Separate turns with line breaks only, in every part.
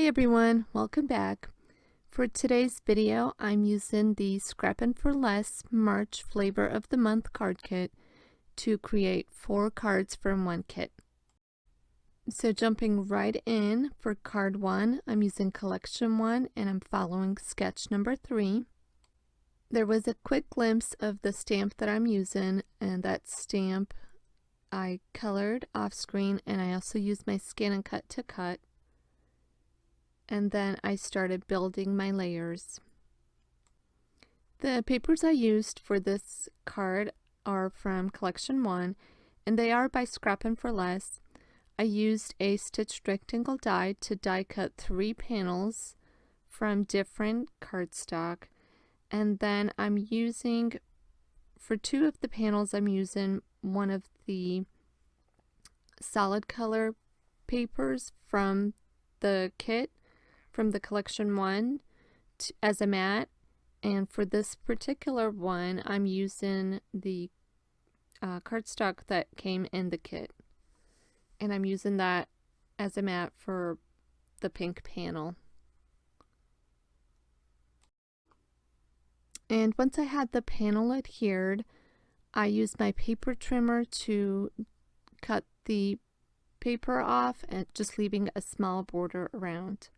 Hi everyone, welcome back. For today's video, I'm using the Scrappin' for Less March Flavor of the Month card kit to create 4 cards from one kit. So jumping right in, for card 1, I'm using collection 1 and I'm following sketch number 3. There was a quick glimpse of the stamp that I'm using, and that stamp I colored off screen, and I also used my Scan and Cut to cut. And then I started building my layers. The papers I used for this card are from collection 1, and they are by Scrappin' for Less. I used a stitched rectangle die to die cut 3 panels from different cardstock, and then I'm using, for 2 of the panels, I'm using one of the solid color papers from the kit, from the collection 1 as a mat, and for this particular one I'm using the cardstock that came in the kit, and I'm using that as a mat for the pink panel. And once I had the panel adhered, I used my paper trimmer to cut the paper off and just leaving a small border around.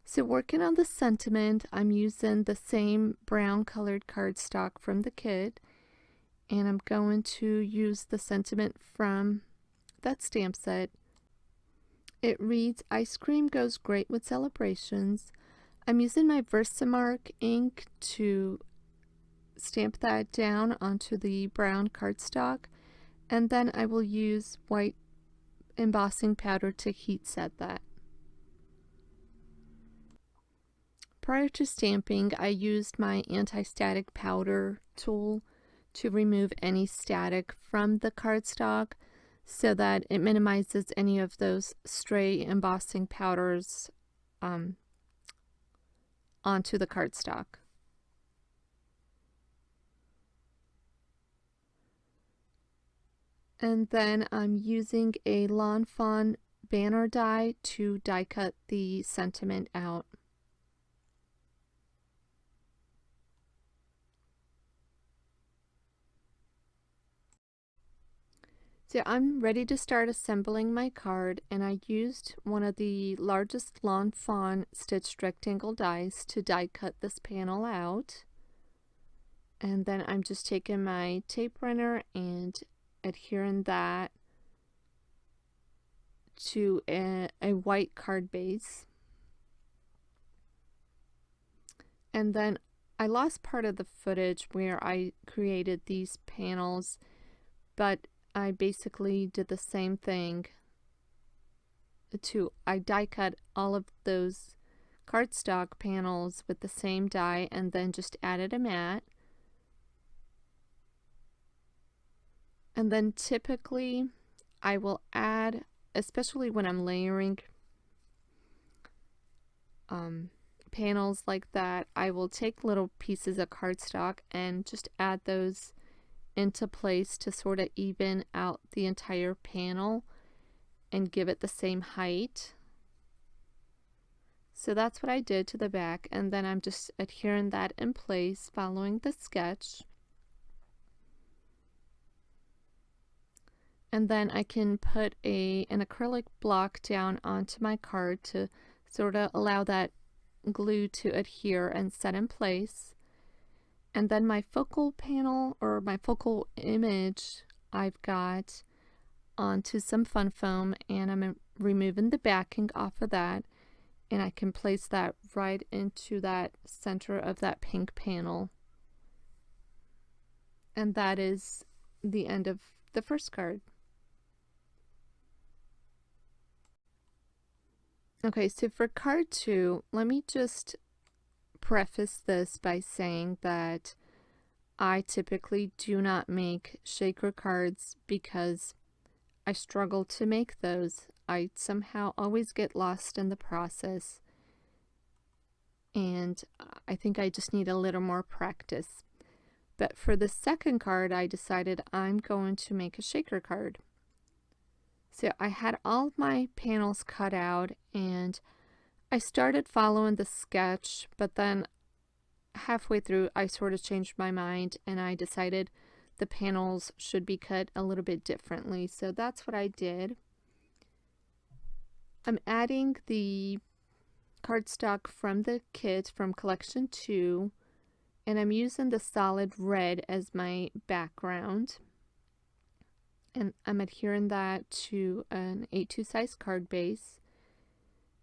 So working on the sentiment, I'm using the same brown colored cardstock from the kit, and I'm going to use the sentiment from that stamp set. It reads, "Ice cream goes great with celebrations." I'm using my Versamark ink to stamp that down onto the brown cardstock, and then I will use white embossing powder to heat set that. Prior to stamping, I used my anti-static powder tool to remove any static from the cardstock so that it minimizes any of those stray embossing powders onto the cardstock. And then I'm using a Lawn Fawn banner die to die cut the sentiment out. So I'm ready to start assembling my card, and I used one of the largest Lawn Fawn stitched rectangle dies to die cut this panel out. And then I'm just taking my tape runner and adhering that to a white card base. And then I lost part of the footage where I created these panels, but I basically did the same thing I die cut all of those cardstock panels with the same die and then just added a mat. And then typically I will add, especially when I'm layering panels like that, I will take little pieces of cardstock and just add those into place to sort of even out the entire panel and give it the same height. So that's what I did to the back, and then I'm just adhering that in place following the sketch. And then I can put an acrylic block down onto my card to sort of allow that glue to adhere and set in place. And then my focal panel, or my focal image, I've got onto some fun foam, and I'm removing the backing off of that, and I can place that right into that center of that pink panel. And that is the end of the first card. Okay, so for card 2, let me just preface this by saying that I typically do not make shaker cards because I struggle to make those. I somehow always get lost in the process, and I think I just need a little more practice. But for the second card, I decided I'm going to make a shaker card. So I had all of my panels cut out, and I started following the sketch, but then halfway through I sort of changed my mind and I decided the panels should be cut a little bit differently. So that's what I did. I'm adding the cardstock from the kit from collection 2, and I'm using the solid red as my background, and I'm adhering that to an A2 size card base.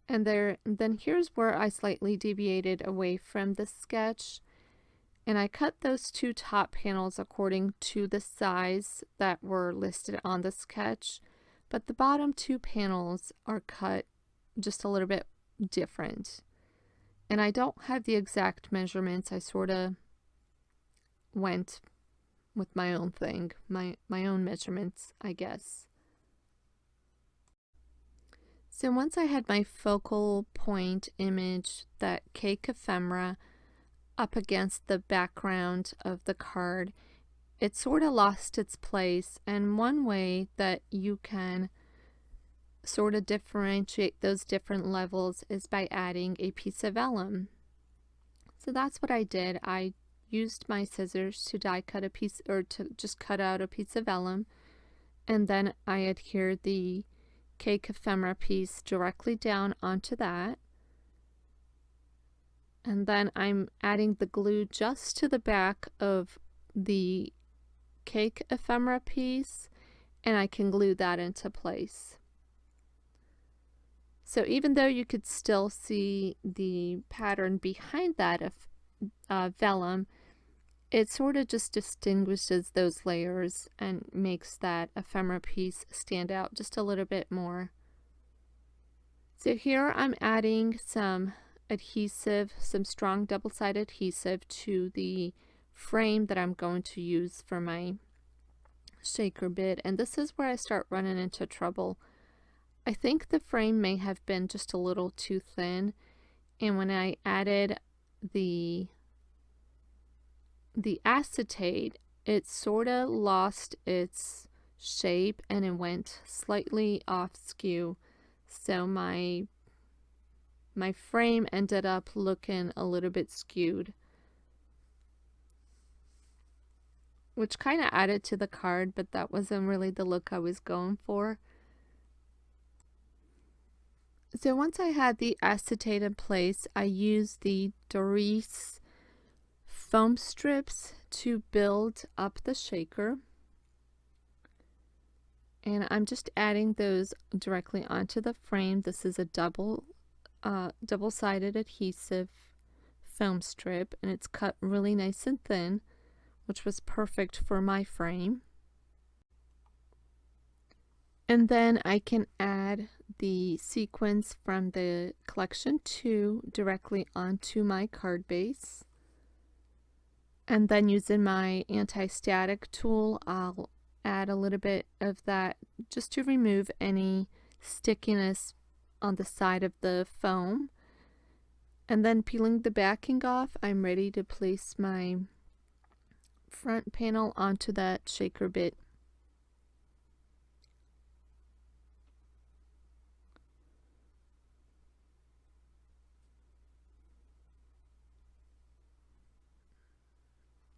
And then here's where I slightly deviated away from the sketch, and I cut those 2 top panels according to the size that were listed on the sketch, but the bottom 2 panels are cut just a little bit different. And I don't have the exact measurements. I sort of went with my own thing, my own measurements, I guess. So once I had my focal point image, that cake ephemera, up against the background of the card, it sort of lost its place. And one way that you can sort of differentiate those different levels is by adding a piece of vellum. So that's what I did. I used my scissors to die cut a piece, or to just cut out a piece of vellum, and then I adhered the cake ephemera piece directly down onto that, and then I'm adding the glue just to the back of the cake ephemera piece, and I can glue that into place. So even though you could still see the pattern behind that vellum, it sort of just distinguishes those layers and makes that ephemera piece stand out just a little bit more. So here I'm adding some adhesive, some strong double-sided adhesive to the frame that I'm going to use for my shaker bit, and this is where I start running into trouble. I think the frame may have been just a little too thin, and when I added the acetate, it sort of lost its shape and it went slightly off skew, so my frame ended up looking a little bit skewed, which kind of added to the card, but that wasn't really the look I was going for. So once I had the acetate in place, I used the Doris foam strips to build up the shaker, and I'm just adding those directly onto the frame. This is a double-sided adhesive foam strip, and it's cut really nice and thin, which was perfect for my frame. And then I can add the sequins from the collection 2 directly onto my card base. And then using my anti-static tool, I'll add a little bit of that just to remove any stickiness on the side of the foam. And then peeling the backing off, I'm ready to place my front panel onto that shaker bit.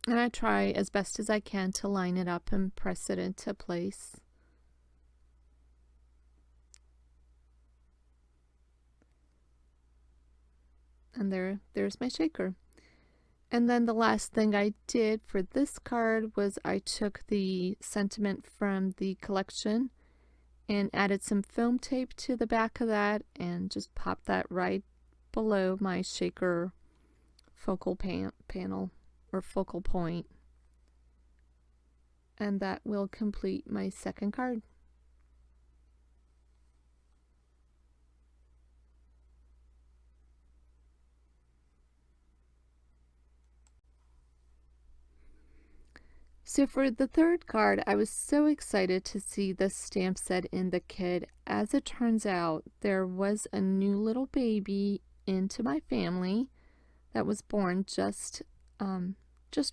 And I try as best as I can to line it up and press it into place. And there's my shaker. And then the last thing I did for this card was I took the sentiment from the collection and added some foam tape to the back of that and just popped that right below my shaker focal panel or focal point, and that will complete my second card. So for the third card, I was so excited to see this stamp set in the kit. As it turns out, there was a new little baby into my family that was born just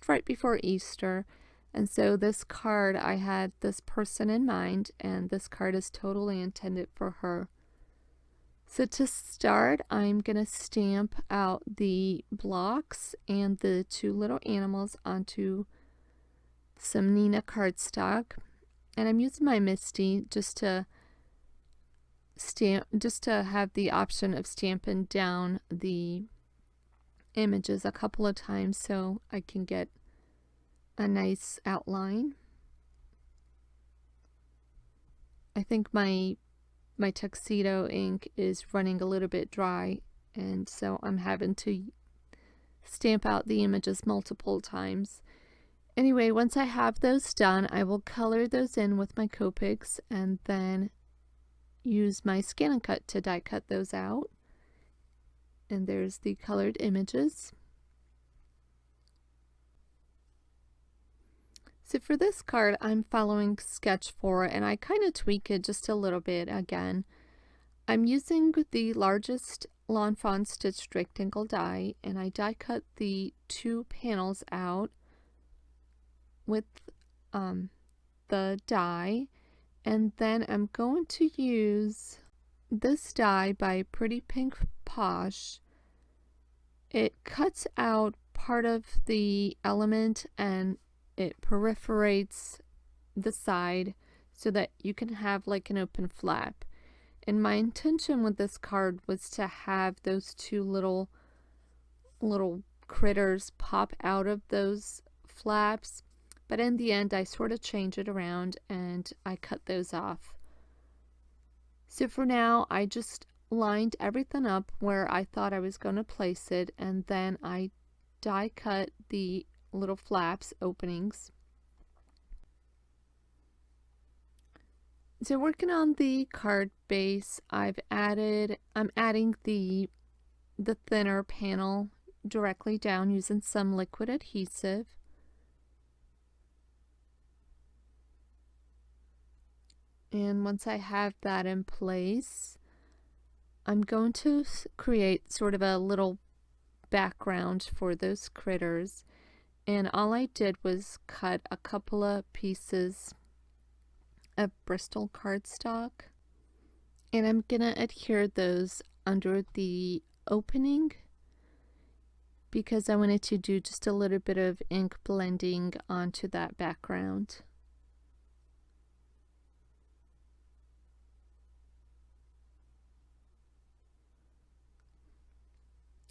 right before Easter, and so this card, I had this person in mind, and this card is totally intended for her. So to start, I'm going to stamp out the blocks and the two little animals onto some Nina cardstock. And I'm using my Misty just to have the option of stamping down the images a couple of times so I can get a nice outline. I think my tuxedo ink is running a little bit dry, and so I'm having to stamp out the images multiple times. Anyway, once I have those done, I will color those in with my Copics and then use my Scan and Cut to die cut those out. And there's the colored images. So for this card, I'm following Sketch 4, and I kind of tweak it just a little bit again. I'm using the largest Lawn Fawn stitched rectangle die, and I die cut the two panels out with the die, and then I'm going to use this die by Pretty Pink Posh. It cuts out part of the element and it perforates the side so that you can have like an open flap. And my intention with this card was to have those two little critters pop out of those flaps, but in the end I sort of changed it around and I cut those off. So for now I just lined everything up where I thought I was going to place it, and then I die cut the little flaps openings. So working on the card base, I'm adding the thinner panel directly down using some liquid adhesive. And once I have that in place, I'm going to create sort of a little background for those critters. And all I did was cut a couple of pieces of Bristol cardstock, and I'm gonna adhere those under the opening because I wanted to do just a little bit of ink blending onto that background.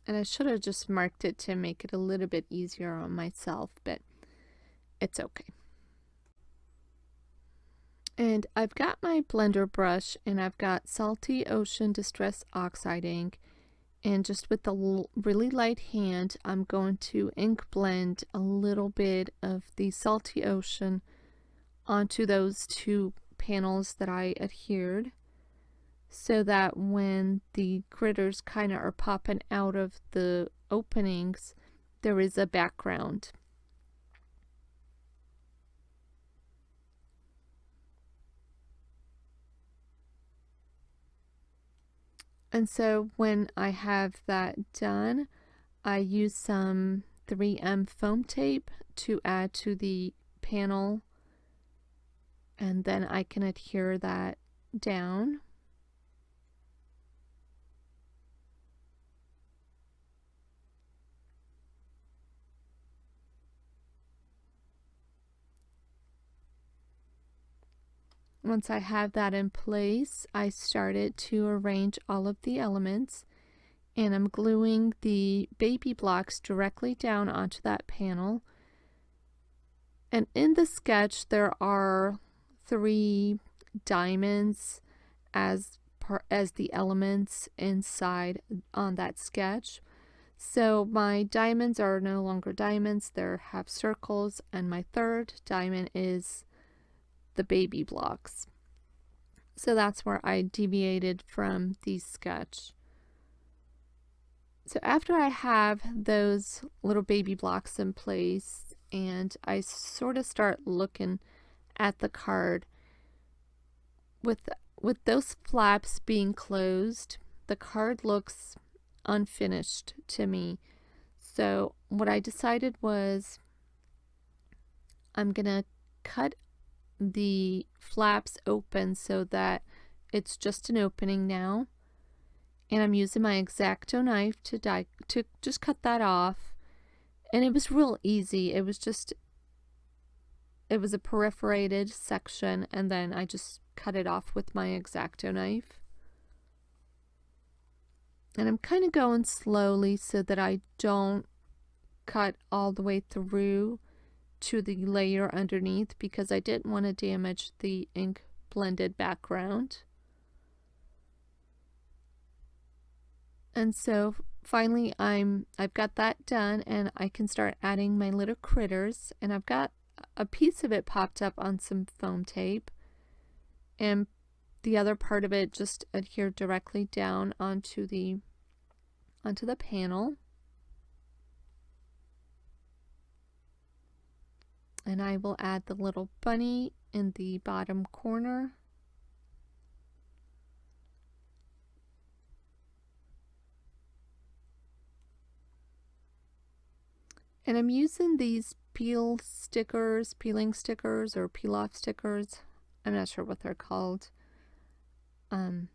And I should have just marked it to make it a little bit easier on myself, but it's okay. And I've got my blender brush, and I've got Salty Ocean Distress Oxide ink, and just with the really light hand I'm going to ink blend a little bit of the Salty Ocean onto those two panels that I adhered, so that when the critters kind of are popping out of the openings, there is a background. And so when I have that done, I use some 3M foam tape to add to the panel, and then I can adhere that down. Once I have that in place, I started to arrange all of the elements, and I'm gluing the baby blocks directly down onto that panel. And in the sketch there are 3 diamonds as the elements inside on that sketch. So my diamonds are no longer diamonds, they're half circles, and my third diamond is the baby blocks. So that's where I deviated from the sketch. So after I have those little baby blocks in place and I sort of start looking at the card, with those flaps being closed, the card looks unfinished to me. So what I decided was I'm gonna cut the flaps open so that it's just an opening now, And I'm using my X-Acto knife to just cut that off. And it was real easy. It was a perforated section, and then I just cut it off with my X-Acto knife. And I'm kind of going slowly so that I don't cut all the way through to the layer underneath, because I didn't want to damage the ink blended background. And so finally I've got that done, and I can start adding my little critters. And I've got a piece of it popped up on some foam tape, and the other part of it just adhered directly down onto the panel. And I will add the little bunny in the bottom corner. And I'm using these peeling stickers or peel off stickers. I'm not sure what they're called. And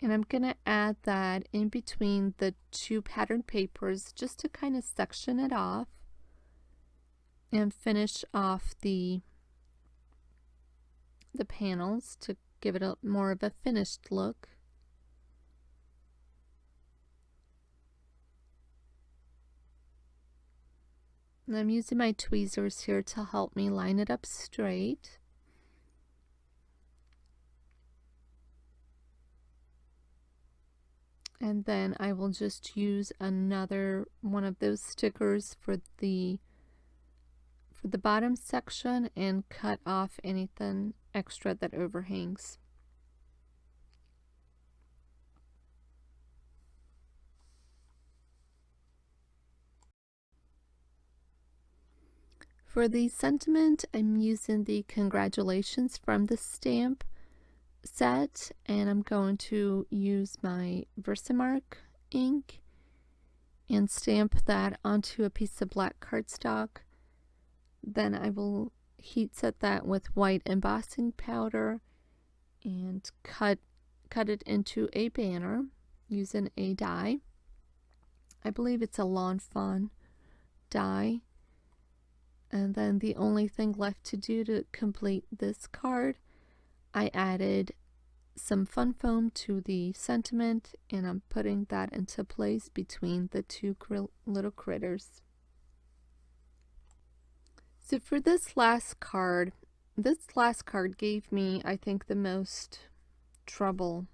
I'm gonna add that in between the two patterned papers just to kind of section it off and finish off the panels to give it more of a finished look. And I'm using my tweezers here to help me line it up straight. And then I will just use another one of those stickers for the bottom section and cut off anything extra that overhangs. For the sentiment, I'm using the Congratulations from the stamp set, and I'm going to use my Versamark ink and stamp that onto a piece of black cardstock. Then I will heat set that with white embossing powder and cut it into a banner using a die. I believe it's a Lawn Fawn die. And then the only thing left to do to complete this card, I added some fun foam to the sentiment, and I'm putting that into place between the two little critters. So for this last card gave me, I think, the most trouble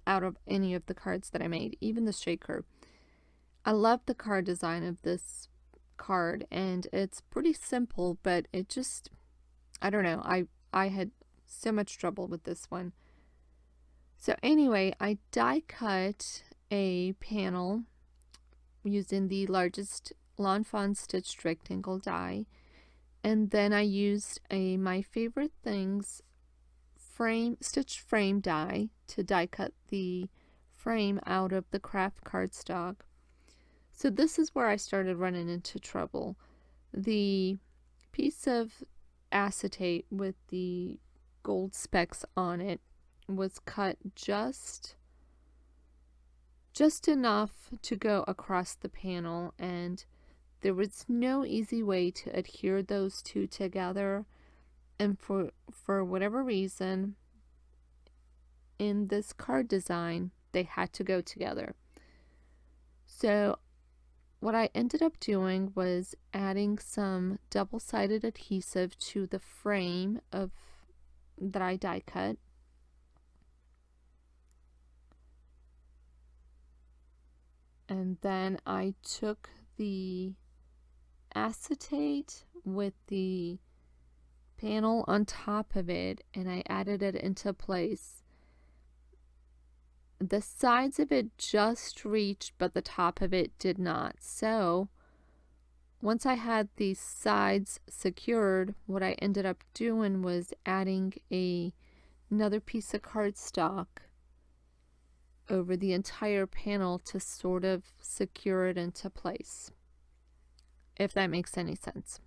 out of any of the cards that I made, even the shaker. I love the card design of this card, and it's pretty simple, but it just, I don't know, I had so much trouble with this one. So anyway, I die cut a panel using the largest Lawn Fawn stitched rectangle die, and then I used a My Favorite Things stitched frame die to die cut the frame out of the craft cardstock. So this is where I started running into trouble. The piece of acetate with the gold specks on it was cut just enough to go across the panel, and there was no easy way to adhere those two together. And for whatever reason, in this card design, they had to go together. So what I ended up doing was adding some double-sided adhesive to the frame that I die cut. And then I took the acetate with the panel on top of it, and I added it into place. The sides of it just reached, but the top of it did not. So once I had the sides secured, what I ended up doing was adding another piece of cardstock over the entire panel to sort of secure it into place, if that makes any sense.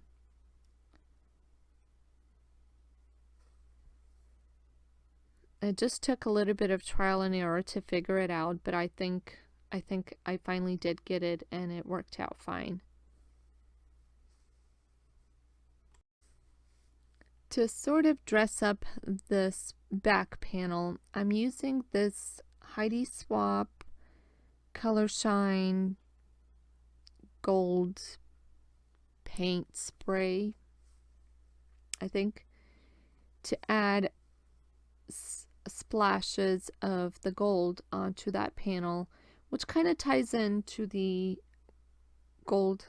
It just took a little bit of trial and error to figure it out, but I think I finally did get it and it worked out fine. To sort of dress up this back panel, I'm using this Heidi Swap Color Shine gold paint spray, I think, to add splashes of the gold onto that panel, which kind of ties into the gold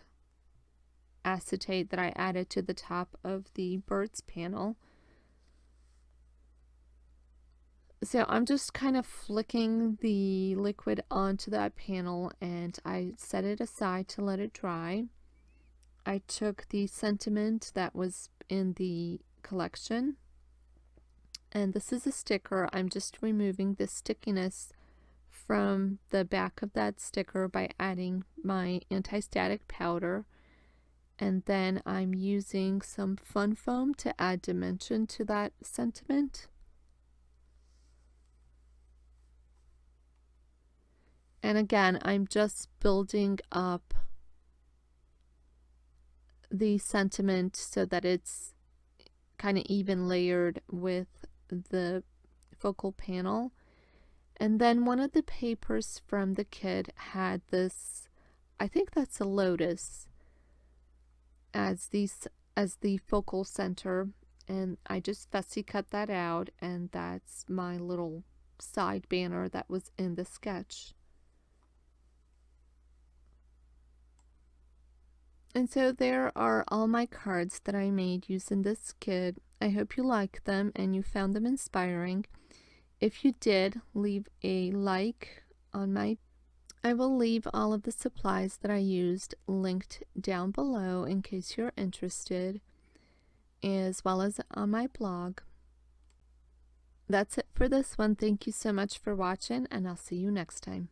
acetate that I added to the top of the birds panel. So I'm just kind of flicking the liquid onto that panel and I set it aside to let it dry. I took the sentiment that was in the collection, and this is a sticker. I'm just removing the stickiness from the back of that sticker by adding my anti-static powder. And then I'm using some fun foam to add dimension to that sentiment. And again, I'm just building up the sentiment so that it's kind of even layered with the focal panel. And then one of the papers from the kit had this, I think that's a lotus, as the focal center, and I just fussy cut that out, and that's my little side banner that was in the sketch. And so there are all my cards that I made using this kit. I hope you like them and you found them inspiring. If you did, leave a like on my. I will leave all of the supplies that I used linked down below in case you're interested, as well as on my blog. That's it for this one. Thank you so much for watching, and I'll see you next time.